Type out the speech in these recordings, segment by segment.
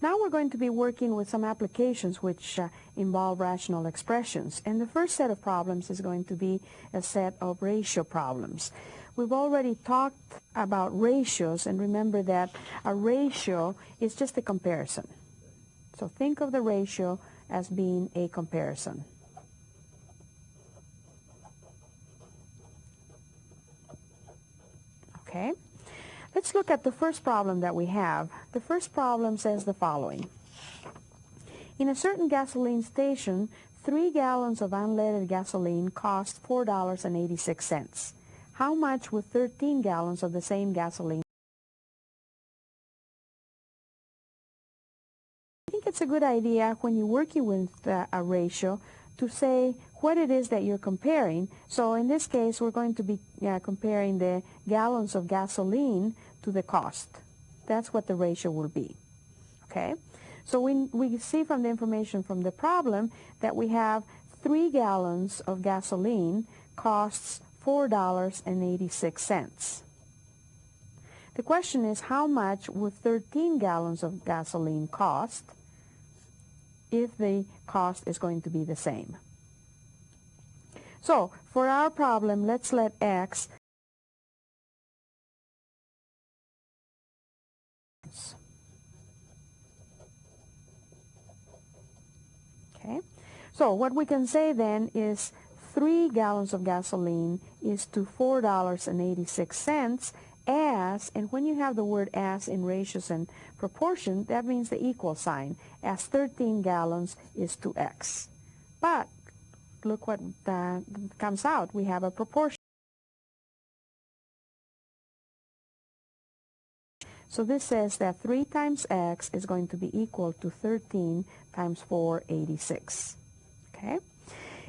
Now we're going to be working with some applications which involve rational expressions. And the first set of problems is going to be a set of ratio problems. We've already talked about ratios, and remember that a ratio is just a comparison. So think of the ratio as being a comparison. Okay? Let's look at the first problem that we have. The first problem says the following. In a certain gasoline station, 3 gallons of unleaded gasoline cost $4.86. How much would 13 gallons of the same gasoline? I think it's a good idea when you're working with a ratio to say what it is that you're comparing. So in this case, we're going to be comparing the gallons of gasoline to the cost. That's what the ratio will be. Okay? So we see from the information from the problem that we have 3 gallons of gasoline costs $4.86. The question is, how much would 13 gallons of gasoline cost if the cost is going to be the same? So for our problem, let's let X okay. So what we can say then is 3 gallons of gasoline is to $4.86 as, and when you have the word as in ratios and proportion, that means the equal sign, as 13 gallons is to X. But look what comes out. We have a proportion. So this says that 3 times X is going to be equal to 13 times 486. Okay?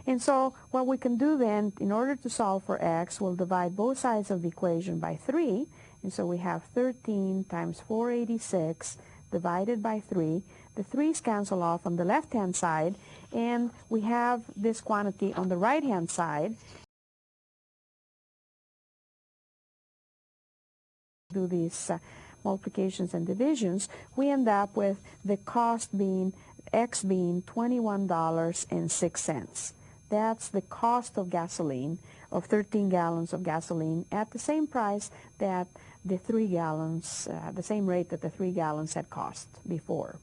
And so what we can do then, in order to solve for X, we'll divide both sides of the equation by 3. And so we have 13 times 486 divided by 3. The 3's cancel off on the left-hand side, and we have this quantity on the right-hand side. Do these multiplications and divisions, we end up with the cost being, X being $21.06. That's the cost of gasoline, of 13 gallons of gasoline, at the same price that the 3 gallons, the same rate that the 3 gallons had cost before.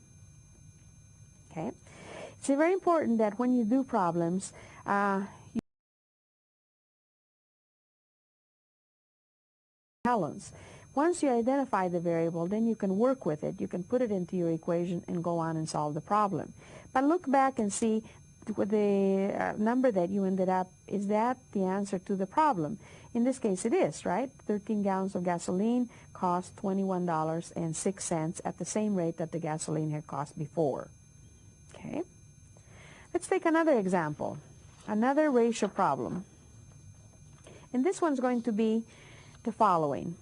Okay? It's very important that when you do problems, gallons. Once you identify the variable, then you can work with it. You can put it into your equation and go on and solve the problem. But look back and see with the number that you ended up, is that the answer to the problem? In this case, it is, right? 13 gallons of gasoline cost $21.06 at the same rate that the gasoline had cost before. Okay? Let's take another example, another ratio problem. And this one's going to be the following.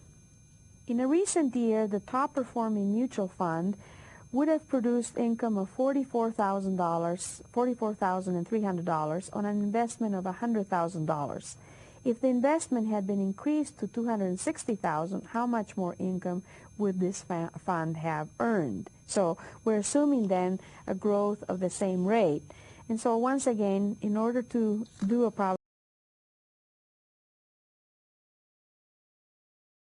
In a recent year, the top-performing mutual fund would have produced income of $44,300 on an investment of $100,000. If the investment had been increased to $260,000, how much more income would this fund have earned? So we're assuming then a growth of the same rate. And so once again, in order to do a problem,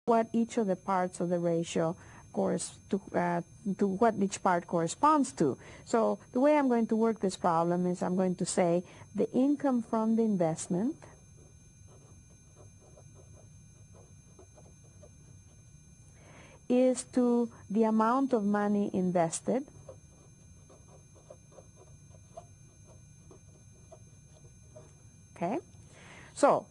what each of the parts of the ratio to what each part corresponds to. So the way I'm going to work this problem is I'm going to say the income from the investment is to the amount of money invested okay? So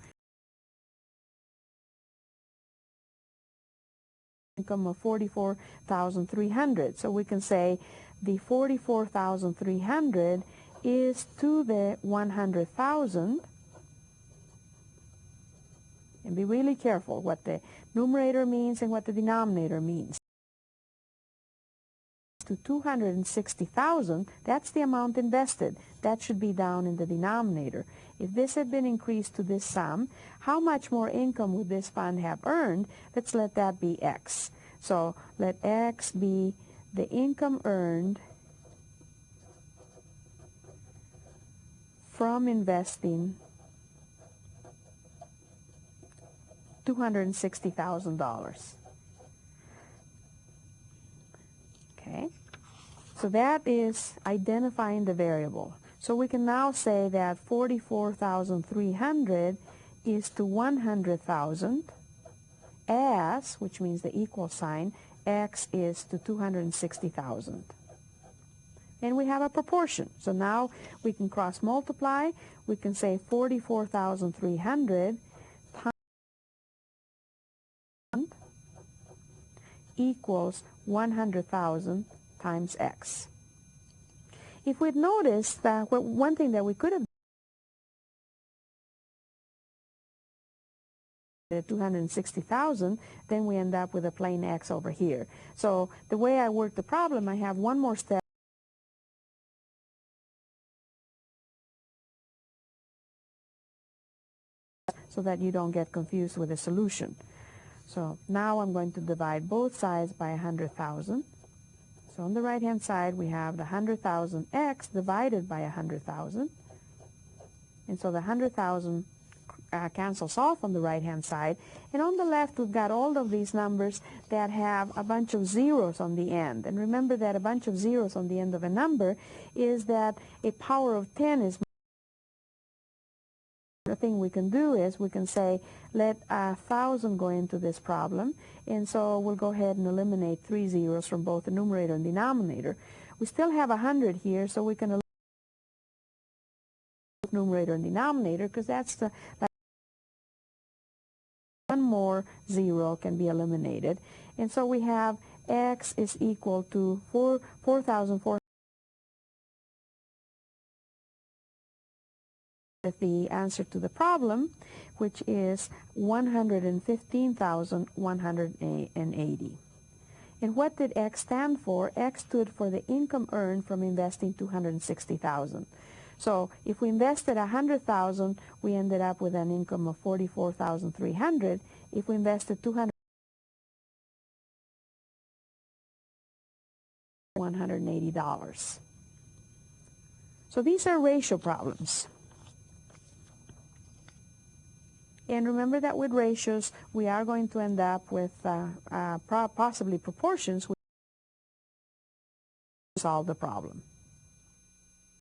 income of $44,300. So we can say the $44,300 is to the $100,000. And be really careful what the numerator means and what the denominator means. To $260,000, that's the amount invested. That should be down in the denominator. If this had been increased to this sum, how much more income would this fund have earned? Let's let that be X. So let X be the income earned from investing $260,000. Okay, so that is identifying the variable. So we can now say that 44,300 is to 100,000 as, which means the equal sign, x is to 260,000. And we have a proportion. So now we can cross multiply. We can say 44,300 times equals 100,000 times x. If we'd noticed that one thing that we could have done 260,000, then we end up with a plain x over here. So the way I work the problem, I have one more step so that you don't get confused with the solution. So now I'm going to divide both sides by 100,000. So on the right-hand side, we have the 100,000x divided by 100,000. And so the 100,000 cancels off on the right-hand side. And on the left, we've got all of these numbers that have a bunch of zeros on the end. And remember that a bunch of zeros on the end of a number is that a power of 10 is. The thing we can do is we can say, let 1,000 go into this problem, and so we'll go ahead and eliminate 3 zeros from both the numerator and denominator. We still have 100 here, so we can eliminate numerator and denominator, because that's the one more zero can be eliminated. And so we have x is equal to 4,400. The answer to the problem, which is 115,180. And what did X stand for? X stood for the income earned from investing 260,000. So if we invested 100,000, we ended up with an income of 44,300. If we invested 200, $180. So these are ratio problems. And remember that with ratios, we are going to end up with possibly proportions which solve the problem.